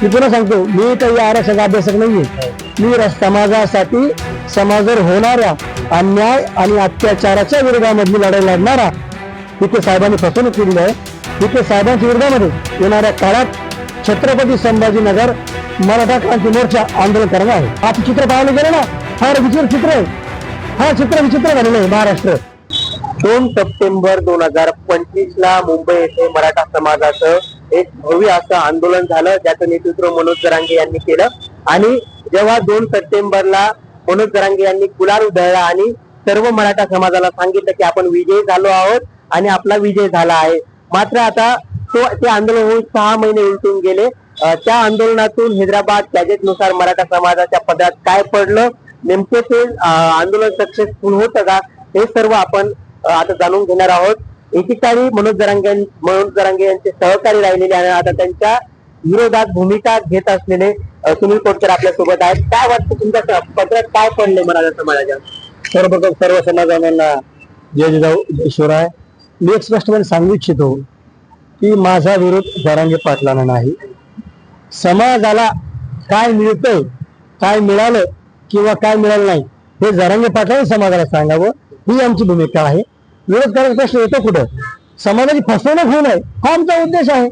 मी पुन्हा सांगतो, मी काही आरक्षणाचा अभ्यासक नाहीये. मी समाजासाठी, समाजावर होणाऱ्या अन्याय आणि अत्याचाराच्या विरोधामधली लढाई लढणारा. तिथे साहेबांनी फसवणूक केलेली आहे. तिथे साहेबांच्या विरोधामध्ये येणाऱ्या काळात छत्रपती संभाजीनगर मराठा क्रांती मोर्चा आंदोलन करणार आहे. आता चित्र पाहायला गेलं ना, फार विचित्र चित्र आहे. हा चित्र विचित्र झालेलं आहे. महाराष्ट्र 2 सप्टेंबर 2025 ला मुंबई येथे मराठा समाजाचं एक भव्य असं आंदोलन झालं, ज्याचं नेतृत्व मनोज जरांगे यांनी केलं. आणि जेव्हा 2 सप्टेंबरला मनोज जरांगे यांनी गुलाल उधळला आणि सर्व मराठा समाजाला सांगितलं की आपण विजयी झालो आहोत आणि आपला विजय झाला आहे. मात्र आता ते आंदोलन होऊन 6 महिने उलटून गेले. त्या आंदोलनातून हैदराबाद गॅजेटनुसार मराठा समाजाच्या पदरात काय पडलं, नेमके ते आंदोलन सक्सेसफुल होतं का, हे सर्व आपण आता जाणून घेणार आहोत. एकीकडे मनोज जरांगे यांचे सहकारी राहिलेले आणि आता त्यांच्या विरोधात भूमिका घेत असलेले सुनील कोटकर आपल्या सोबत आहेत. काय वाटतं तुमच्या पत्रात काय पडले मराठा समाजाच्या? सर्वप्रथम सर्व समाजांना जय जिजाऊ जय शिवराय. मी एक स्पष्टपणे सांगू इच्छितो की माझा विरोध जरांगे पाटलांना नाही. समाजाला काय मिळतंय, काय मिळालं किंवा काय मिळालं नाही हे जरांगे पाटलांनी समाजाला सांगावं, ही आमची भूमिका आहे. विरोध करायचा प्रश्न येतो कुठं? समाजाची फसवणूक होऊ नये हा आमचा उद्देश आहे.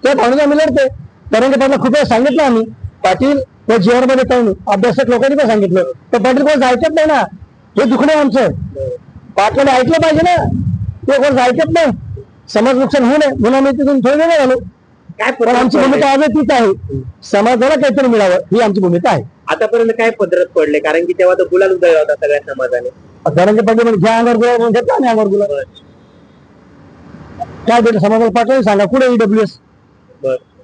त्या भावनेला आम्ही लढतोय. जरांगे पाटला खूप वेळा सांगितलं आम्ही, पाटील त्या जीआर मध्ये काही अभ्यासक लोकांनी पण सांगितलं, तर पाटील कोण ऐकत नाही ना. हे दुखणं आमचं. पाटलाने ऐकलं पाहिजे ना, ते कोण ऐकत नाही. समाज नुकसान होऊ नये म्हणून आम्ही तिथून थोडे वेगळे झालो. पण आमची भूमिका आज तीच आहे, समाजाला काहीतरी मिळावं ही आमची भूमिका आहे. आतापर्यंत काय पदरात पडले? कारण की तेव्हा तो गुलाल उधळला होता सगळ्या समाजाने. जरांगे पाटील म्हणजे घ्या अंगावर गुलाल म्हणून घेतला आणि अंगावर गुलाल काय भेटलं समाजाला? पाटलांनी सांगा कुठे ईडब्ल्यूएस.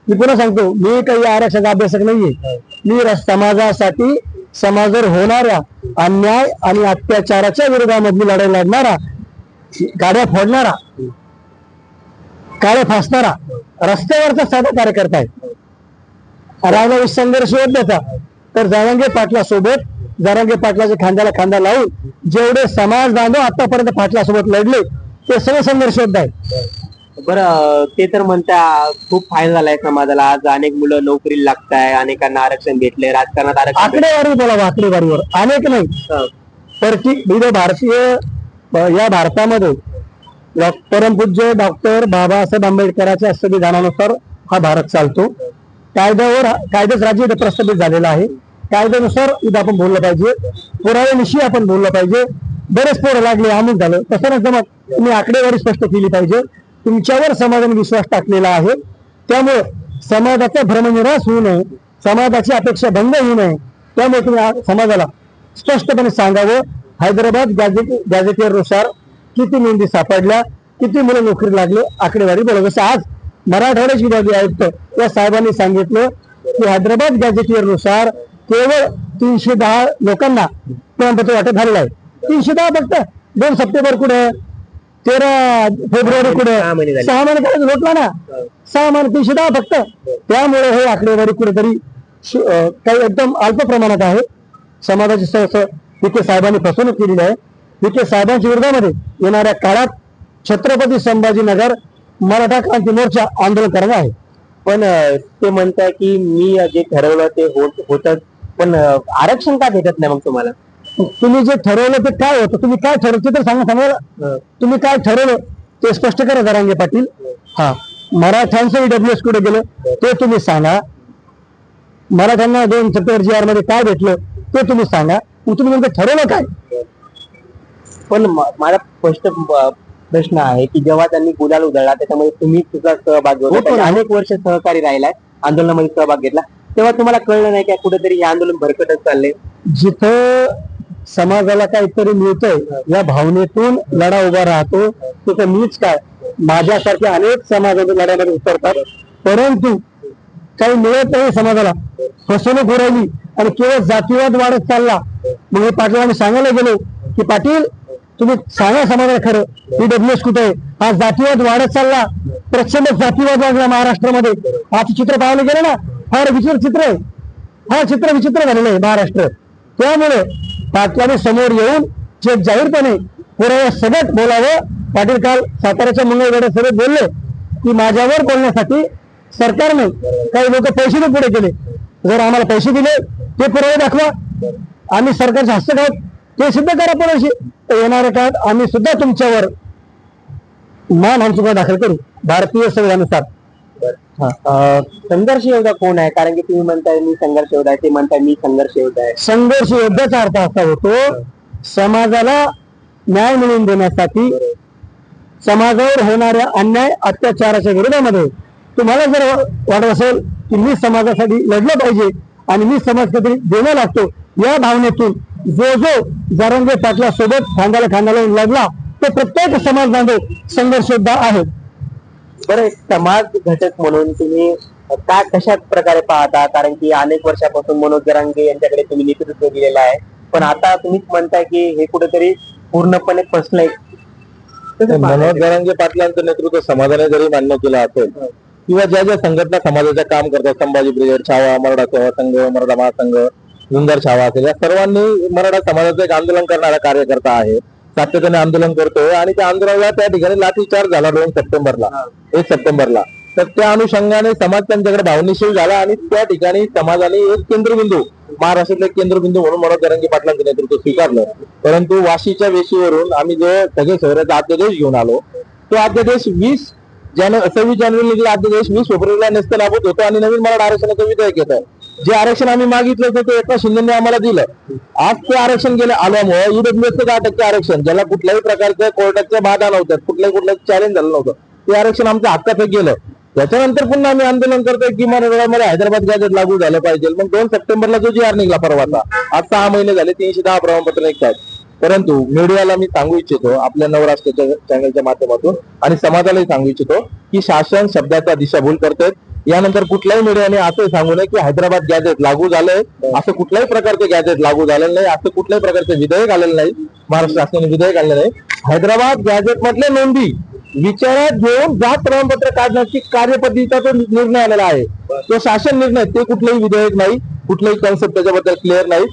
मी पुन्हा सांगतो, मी काही आरक्षणाचा अभ्यासक नाहीये. मी समाजासाठी, समाजावर होणाऱ्या अन्याय आणि अत्याचाराच्या विरोधामधली लढाई लढणारा, गाड्या फोडणारा, काळे फासणारा, रस्त्यावरचा साधा कार्यकर्ता आहे. राहिला संघर्ष योद्ध्याचा तर जरांगे पाटला सोबत, जरांगे पाटलाच्या खांद्याला खांदा लावून जेवढे समाज बांधव आतापर्यंत पाटलासोबत लढले ते सर्व संघर्ष योद्धा आहे. बरं, ते तर म्हणता खूप फायदा झालाय समाजाला. आज अनेक मुलं नोकरीला लागताय, अनेकांना आरक्षण भेटले, राजकारणात आरक्षण. आकडेवारी बोलावं, आकडेवारीवर अनेक नाही. विविध भारतीय या भारतामध्ये परमपूज्य डॉक्टर बाबासाहेब आंबेडकरांच्या संविधानानुसार हा भारत चालतो. कायद्याच राज्य इथं प्रस्थापित झालेला आहे. कायद्यानुसार इथं आपण बोललं पाहिजे, पुराव्यानिशी आपण बोललं पाहिजे. बरेच पोरं लागले, अमुक झालं, तसं नाही जमत. तुम्ही आकडेवारी स्पष्ट केली पाहिजे. तुमच्यावर समाजाने विश्वास टाकलेला आहे, त्यामुळे समाजाचा भ्रमनिरास होऊ नये, समाजाची अपेक्षा भंग होऊ नये. त्यामुळे तुम्ही समाजाला स्पष्टपणे सांगावं, हैदराबाद गॅझेटियरनुसार किती नोंदी सापडल्या, किती मुलं नोकरी लागले, आकडेवारी बोला. जसं आज मराठवाड्याचे विभागीय आयुक्त या साहेबांनी सांगितलं की हैदराबाद गॅझेटियरनुसार केवळ 310 लोकांना प्रमाणपत्र वाटप झालेलं आहे. 310 फक्त. 2 सप्टेंबर कुठे, 13 फेब्रुवारी कुठे, 6 महिने करायचं लोटला ना. 6 महिने 310 फक्त. त्यामुळे हे आकडेवारी कुठेतरी काही एकदम अल्प प्रमाणात आहे. समाजाची विखे साहेबांनी फसवणूक केलेली आहे. विखे साहेबांच्या विरोधामध्ये येणाऱ्या काळात छत्रपती संभाजीनगर मराठा क्रांती मोर्चा आंदोलन करणार आहे. पण ते म्हणताय की मी जे ठरवलं ते होतच, पण आरक्षण का भेटत नाही मग तुम्हाला? तुम्ही जे ठरवलं ते काय होतं? तुम्ही काय ठरवलं ते तर सांगा. तुम्ही काय ठरवलं ते स्पष्ट करा जरांगे पाटील. हा, मराठ्यांचं ईडब्ल्यूएस कुठे गेलं ते तुम्ही सांगा. मराठ्यांना 2 सप्टेंबर जीआर मध्ये काय भेटलं ते तुम्ही सांगा. तुम्ही नेमकं ठरवलं काय? पण माझा स्पष्ट प्रश्न आहे की जेव्हा त्यांनी गुलाल उधळला त्याच्यामध्ये तुम्ही तुझा सहभाग घेतला, अनेक वर्ष सहकारी राहिलाय, आंदोलनामध्ये सहभाग घेतला, तेव्हा तुम्हाला कळलं नाही का कुठेतरी हे आंदोलन भरकटच चाललंय? जिथं समाजाला काहीतरी मिळतंय या भावनेतून लढा उभा राहतो, तिथं मीच काय, माझ्यासारख्या अनेक समाजाच्या लढ्यामध्ये उतरतात. परंतु काही मिळत नाही समाजाला, फसवणूक हो राहिली आणि केवळ जातीवाद वाढत चालला. मग हे पाटलांनी सांगायला गेलो की पाटील तुम्ही सांगा समाजाला खरं, ईडब्ल्यूएस कुठे आहे? हा जातीवाद वाढत चालला, प्रचंड जातीवाद वाढला महाराष्ट्रामध्ये. आज चित्र पाहायला गेलं ना, फार विचित्र चित्र आहे. हा चित्र विचित्र झालेलं आहे महाराष्ट्र. त्यामुळे पाटलाने समोर येऊन जे जाहीरपणे पुराव्या सगळ्यात बोलावं. पाटील काल साताऱ्याच्या मंगळवेढ्या सभेत बोलले की माझ्यावर बोलण्यासाठी सरकारने काही लोक पैसे पण पुढे केले. जर आम्हाला पैसे दिले ते पुरावे दाखवा, आम्ही सरकारचे हस्तक आहोत ते सिद्ध करा पुरेशी. तर येणाऱ्या काळात आम्ही सुद्धा तुमच्यावर मानहानीचा दाखल करू भारतीय संविधानानुसार. संघर्ष योद्धा कोण आहे? कारण की तुम्ही म्हणताय मी संघर्ष योद्धा आहे, ते म्हणताय मी संघर्ष योद्धा आहे. संघर्ष योद्ध्याचा अर्थ असा होतो समाजाला न्याय मिळवून देण्यासाठी, समाजावर होणाऱ्या अन्याय अत्याचाराच्या विरोधामध्ये तुम्हाला जर वाटत असेल की मी समाजासाठी लढलं पाहिजे आणि मी समाजासाठी देणं लागतो, या भावनेतून जो जो जरांगे पाटला सोबत खांद्याला खांदा लावून लढला तो प्रत्येक समाज बांधव संघर्ष योद्धा आहे. बरं, एक समाज घटक म्हणून तुम्ही का कशात प्रकारे पाहता? कारण की अनेक वर्षापासून मनोज जरांगे यांच्याकडे तुम्ही नेतृत्व दिलेलं आहे, पण आता तुम्हीच म्हणताय की हे कुठेतरी पूर्णपणे फसलंय. मनोज जरांगे पाटलांचं नेतृत्व समाजाने जरी मान्य केलं असेल किंवा ज्या ज्या संघटना समाजाचं काम करतात, संभाजी ब्रिगेड, छावा, मराठा सेवा संघ, मराठा महासंघ, जुन्नर छावा असेल, या सर्वांनी मराठा समाजाचं एक आंदोलन करणारा कार्यकर्ता आहे, सातत्याने आंदोलन करतोय आणि त्या आंदोलनाला त्या ठिकाणी लाठीचार्ज झाला 1 सप्टेंबरला. तर त्या अनुषंगाने समाज त्यांच्याकडे भावनिशील झाला आणि त्या ठिकाणी समाजाने एक केंद्रबिंदू, महाराष्ट्रातले एक केंद्रबिंदू म्हणून मनोज जरांगे पाटलांचं नेतृत्व स्वीकारलं. परंतु वाशीच्या वेशीवरून आम्ही जो सगळे शहराचा अध्यादेश घेऊन आलो, तो अध्यादेश 26 जानेवारी निघाला अध्यादेश 20 फेब्रुवारीला नेस्तनाबूत होतो आणि नवीन मराठा आरक्षणाचं विधेयक येतं. जे आरक्षण आम्ही मागितलं होतं ते एकनाथ शिंदेने आम्हाला दिलं. आज ते आरक्षण गेले आल्यामुळे ईडब्ल्यूएसचं 10% आरक्षण, ज्याला कुठल्याही प्रकारच्या कोर्टाच्या बाधा नव्हत्या, कुठल्याही चॅलेंज झालं नव्हतं, ते आरक्षण आमचं हक्काचं गेलं. त्याच्यानंतर पुन्हा आम्ही आंदोलन करतोय की मराठवाड्यामध्ये हैदराबाद गॅझेट लागू झालं पाहिजे. मग 2 सप्टेंबरला जो GR निघाला परवाचा, आज 6 महिने झाले 310 प्रमाणपत्र निघतात. परंतु मीडियाला मी सांगू इच्छितो, आपल्या नवराष्ट्राच्या चॅनलच्या माध्यमातून आणि समाजालाही सांगू इच्छितो की शासन शब्दाचा दिशाभूल करतोय. यानंतर कुठल्याही मीडियाने असं सांगू नये की हैदराबाद गॅझेट लागू झालंय, असं कुठल्याही प्रकारचे गॅझेट लागू झालेलं नाही, असं कुठल्याही प्रकारचे विधेयक आलेलं नाही, महाराष्ट्र शासनाने विधेयक आणलं नाही. हैदराबाद गॅझेट मधले नोंदी विचारात घेऊन जात प्रमाणपत्र काढण्याची कार्यपद्धतीचा तो निर्णय आलेला आहे, तो शासन निर्णय, ते कुठलेही विधेयक नाही, कुठलेही कन्सेप्ट त्याच्याबद्दल क्लिअर नाही.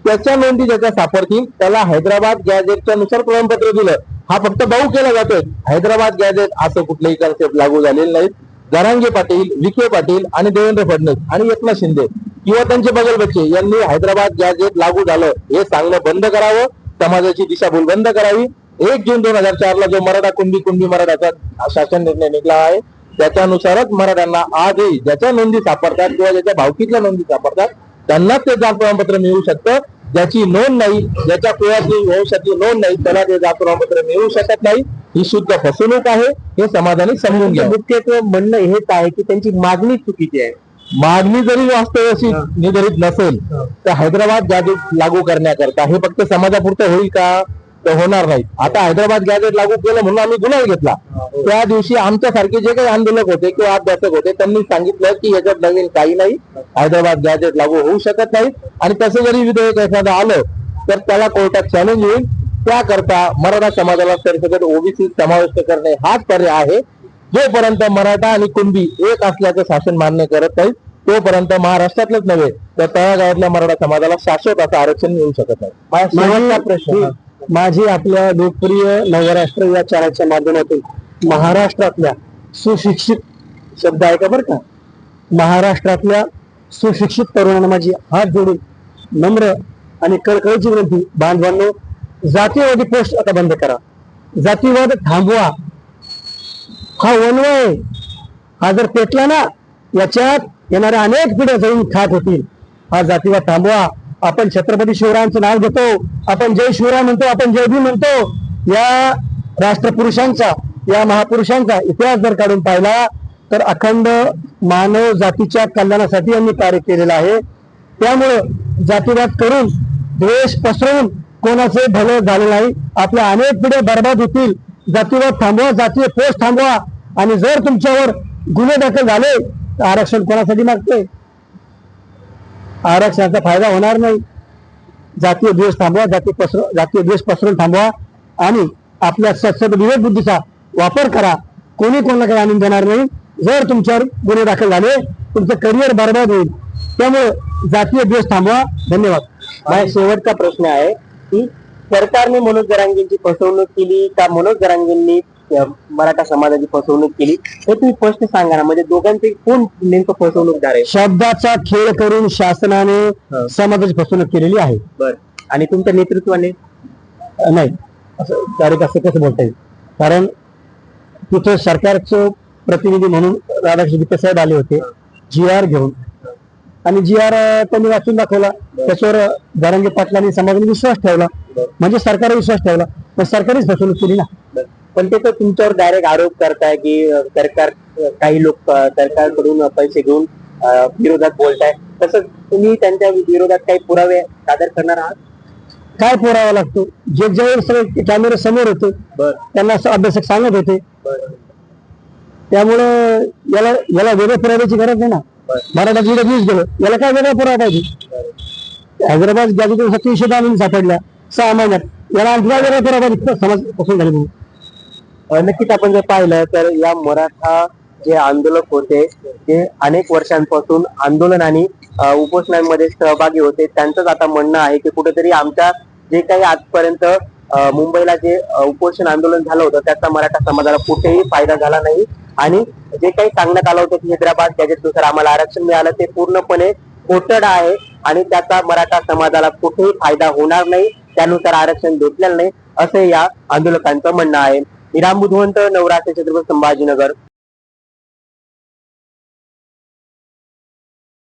त्याच्या नोंदी ज्याच्या सापडतील त्याला हैदराबाद गॅझेटच्या नुसार प्रमाणपत्र दिलं. हा फक्त बाऊ केला जातोय. हैदराबाद गॅझेट असं कुठलेही कन्सेप्ट लागू झालेलं नाही. जरांगे पाटील, विखे पाटील आणि देवेंद्र फडणवीस आणि एकनाथ शिंदे किंवा त्यांचे बगलबच्चे यांनी हैदराबाद गॅझेट लागू झालं हे सांगणं बंद करावं, समाजाची दिशाभूल बंद करावी. 1 जून 2004 ला जो मराठा कुणबी मराठाचा शासन निर्णय निघाला आहे त्याच्यानुसारच मराठ्यांना आजही ज्याच्या नोंदी सापडतात किंवा ज्याच्या भावकीतल्या नोंदी सापडतात त्यांना ते जात प्रमाणपत्र मिळू शकतं. ज्याची नोंद नाही, ज्याच्या कुळातली वंशातली नोंद नाही त्याला ते जात प्रमाणपत्र मिळू शकत नाही. ही शुद्ध फसवणूक आहे, हे समाजाने समजून घ्या. मुख्यत्वे म्हणणं हेच आहे की त्यांची मागणी चुकीची आहे. मागणी जरी वास्तवाशी निगडीत नसेल तर हैदराबाद गॅझेट लागू करण्याकरता हे फक्त समाजापुरतं होईल का? तर होणार नाही. आता हैदराबाद गॅझेट लागू केलं म्हणून आम्ही गुन्हा घेतला. त्या दिवशी आमच्यासारखे जे काही आंदोलक होते किंवा अभ्यासक होते त्यांनी सांगितलं की याच्यात नवीन काही नाही, हैदराबाद गॅझेट लागू होऊ शकत नाही आणि तसं जरी विधेयक एखादं आलं तर त्याला कोर्टात चॅलेंज होईल. त्याकरता मराठा समाजाला सरसकट ओबीसी समाविष्ट करणे हाच पर्याय आहे. जोपर्यंत मराठा आणि कुणबी एक असल्याचं शासन मान्य करत नाही तोपर्यंत महाराष्ट्रातलंच नव्हे तर तळागाळातल्या मराठा समाजाला शाश्वत असं आरक्षण मिळू शकत नाही. शेवटचा प्रश्न, माझी आपल्या लोकप्रिय नवराष्ट्र या चॅनलच्या माध्यमातून महाराष्ट्रातल्या सुशिक्षित शब्द आहे का बरं का, महाराष्ट्रातल्या सुशिक्षित तरुणांना माझी हात जोडून नम्र आणि कळकळीची विनंती, बांधवांनो जातीवादी पोस्ट आता बंद करा, जातीवाद थांबवा. हा वनवा आहे, हा जर पेटला ना याच्यात येणाऱ्या अनेक पिढ्या जाऊन खात होतील. हा जातीवाद थांबवा. आपण छत्रपती शिवरायांचं नाव घेतो, आपण जय शिवराय म्हणतो, आपण जय भीम म्हणतो. या राष्ट्रपुरुषांचा, या महापुरुषांचा इतिहास जर काढून पाहिला तर अखंड मानव जातीच्या कल्याणासाठी यांनी कार्य केलेलं आहे. त्यामुळं जातीवाद करून द्वेष पसरवून कोणाचे भलं झाले नाही. आपल्या अनेक पिढ्या बर्बाद होतील. जातीवाद थांबवा, जातीय पोस्ट थांबवा. आणि जर तुमच्यावर गुन्हे दाखल झाले तर आरक्षण कोणासाठी मागतोय? आरक्षणाचा फायदा होणार नाही. जातीय द्वेष थांबवा, जातीय द्वेष पसरून थांबवा आणि आपल्या सत्सद विवेक बुद्धीचा वापर करा. कोणी कोणाला काही आणून देणार नाही. जर तुमच्यावर गुन्हे दाखल झाले तुमचं करिअर बर्बाद होईल. त्यामुळे जातीय द्वेष थांबवा. धन्यवाद. माझा शेवटचा प्रश्न आहे की सरकारने मनोज जरांगेंची फसवणूक केली का मनोज जरांगेंनी मराठा समाजाची फसवणूक केली हे तुम्ही स्पष्ट सांगा ना, म्हणजे दोघांपैकी कोण नेमकं फसवणूकदार आहे? शब्दाचा खेळ करून शासनाने समाजाची फसवणूक केलेली आहे. बर, आणि तुमच्या नेतृत्वाने? नाही, असं डायरेक्ट असं कसं बोलता येईल, कारण तिथं सरकारचं प्रतिनिधी म्हणून राधाकृष्ण विखे साहेब आले होते GR घेऊन, आणि GR त्यांनी वाचून दाखवला. त्याच्यावर जरांगे पाटलांनी समाजाने विश्वास ठेवला, म्हणजे सरकारवर विश्वास ठेवला, पण सरकारच फसवणूक केली ना. पण ते तर तुमच्यावर डायरेक्ट आरोप करताय की सरकार, काही लोक सरकारकडून पैसे घेऊन विरोधात बोलताय. तसं तुम्ही त्यांच्या विरोधात काही पुरावे सादर करणार आहात? काय पुरावा लागतो? जे ज्यावेळेस सगळे कॅमेरे समोर होते त्यांना असं अभ्यासक सांगत होते, त्यामुळं याला वेगळ्या पुराव्याची गरज नाही ना. मराठा न्यूज गेलं, याला काय वेगळा पुरावा पाहिजे? हैदराबाद गॅजेटवर 300 दामिनी सापडल्या 6 महिन्यात, याला आणखी काय वेगळा पुरावा पाहिजे? समाज पसंत झाली म्हणून. नक्कीच आपण जर पाहिलं तर या मराठा जे आंदोलक होते ते अनेक वर्षांपासून आंदोलन आणि उपोषणांमध्ये सहभागी होते. त्यांचंच आता म्हणणं आहे की कुठेतरी आमच्या जे काही आजपर्यंत मुंबईला जे उपोषण आंदोलन झालं होतं त्याचा मराठा समाजाला कुठेही फायदा झाला नाही, आणि जे काही सांगण्यात आलं होतं की हैदराबाद गॅजेटनुसार आम्हाला आरक्षण मिळालं ते पूर्णपणे खोटं आहे, आणि त्याचा मराठा समाजाला कुठेही फायदा होणार नाही, त्यानुसार आरक्षण भेटलेलं नाही, असं या आंदोलकांचं म्हणणं आहे. राम बुधवंत, नवरात्र, छत्रपती संभाजीनगर.